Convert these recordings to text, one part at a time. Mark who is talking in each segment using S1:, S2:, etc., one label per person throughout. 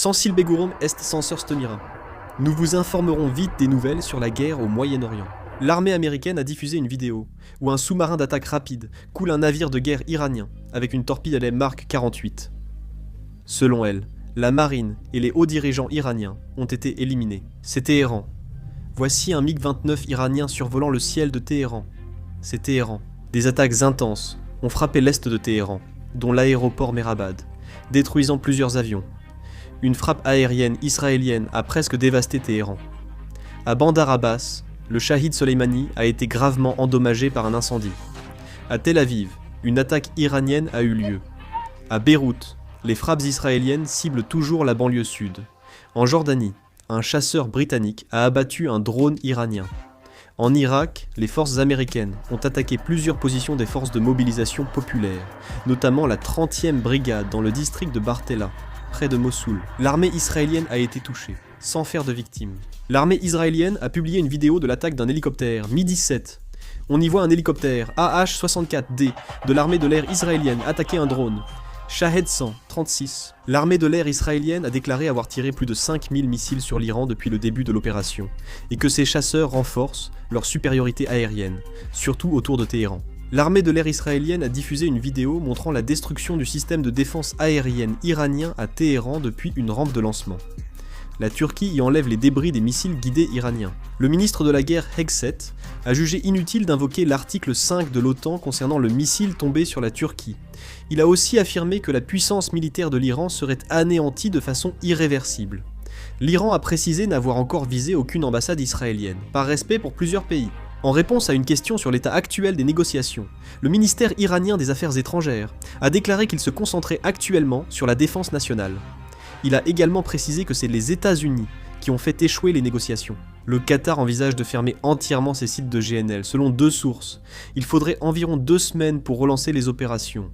S1: Sensil begurum est censeur stomira. Nous vous informerons vite des nouvelles sur la guerre au Moyen-Orient. L'armée américaine a diffusé une vidéo où un sous-marin d'attaque rapide coule un navire de guerre iranien avec une torpille à la Mark 48. Selon elle, la marine et les hauts dirigeants iraniens ont été éliminés. C'est Téhéran. Voici un MiG-29 iranien survolant le ciel de Téhéran. C'est Téhéran. Des attaques intenses ont frappé l'est de Téhéran, dont l'aéroport Mehrabad, détruisant plusieurs avions. Une frappe aérienne israélienne a presque dévasté Téhéran. À Bandar Abbas, le Shahid Soleimani a été gravement endommagé par un incendie. À Tel Aviv, une attaque iranienne a eu lieu. À Beyrouth, les frappes israéliennes ciblent toujours la banlieue sud. En Jordanie, un chasseur britannique a abattu un drone iranien. En Irak, les forces américaines ont attaqué plusieurs positions des forces de mobilisation populaires, notamment la 30e brigade dans le district de Bartella, près de Mossoul. L'armée israélienne a été touchée, sans faire de victimes. L'armée israélienne a publié une vidéo de l'attaque d'un hélicoptère Mi-17. On y voit un hélicoptère AH-64D de l'armée de l'air israélienne attaquer un drone. Shahed 136. L'armée de l'air israélienne a déclaré avoir tiré plus de 5000 missiles sur l'Iran depuis le début de l'opération, et que ses chasseurs renforcent leur supériorité aérienne, surtout autour de Téhéran. L'armée de l'air israélienne a diffusé une vidéo montrant la destruction du système de défense aérienne iranien à Téhéran depuis une rampe de lancement. La Turquie y enlève les débris des missiles guidés iraniens. Le ministre de la guerre Hegset a jugé inutile d'invoquer l'article 5 de l'OTAN concernant le missile tombé sur la Turquie. Il a aussi affirmé que la puissance militaire de l'Iran serait anéantie de façon irréversible. L'Iran a précisé n'avoir encore visé aucune ambassade israélienne, par respect pour plusieurs pays. En réponse à une question sur l'état actuel des négociations, le ministère iranien des Affaires étrangères a déclaré qu'il se concentrait actuellement sur la défense nationale. Il a également précisé que c'est les États-Unis qui ont fait échouer les négociations. Le Qatar envisage de fermer entièrement ses sites de GNL, selon 2 sources. Il faudrait environ 2 semaines pour relancer les opérations,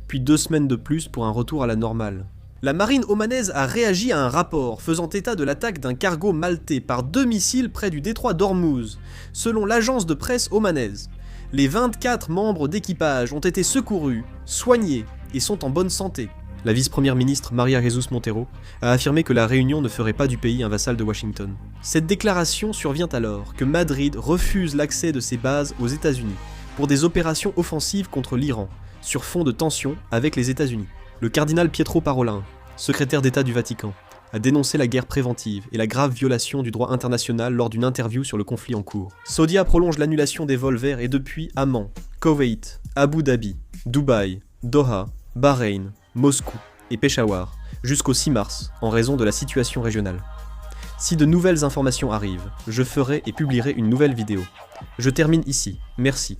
S1: puis 2 semaines de plus pour un retour à la normale. La marine omanaise a réagi à un rapport faisant état de l'attaque d'un cargo maltais par 2 missiles près du détroit d'Ormuz, selon l'agence de presse omanaise. Les 24 membres d'équipage ont été secourus, soignés et sont en bonne santé. La vice-première ministre Maria Jesus Montero a affirmé que la Réunion ne ferait pas du pays un vassal de Washington. Cette déclaration survient alors que Madrid refuse l'accès de ses bases aux États-Unis pour des opérations offensives contre l'Iran, sur fond de tensions avec les États-Unis. Le cardinal Pietro Parolin, secrétaire d'État du Vatican, a dénoncé la guerre préventive et la grave violation du droit international lors d'une interview sur le conflit en cours. Saudia prolonge l'annulation des vols vers et depuis Amman, Koweït, Abu Dhabi, Dubaï, Doha, Bahreïn, Moscou et Peshawar jusqu'au 6 mars en raison de la situation régionale. Si de nouvelles informations arrivent, je ferai et publierai une nouvelle vidéo. Je termine ici, merci.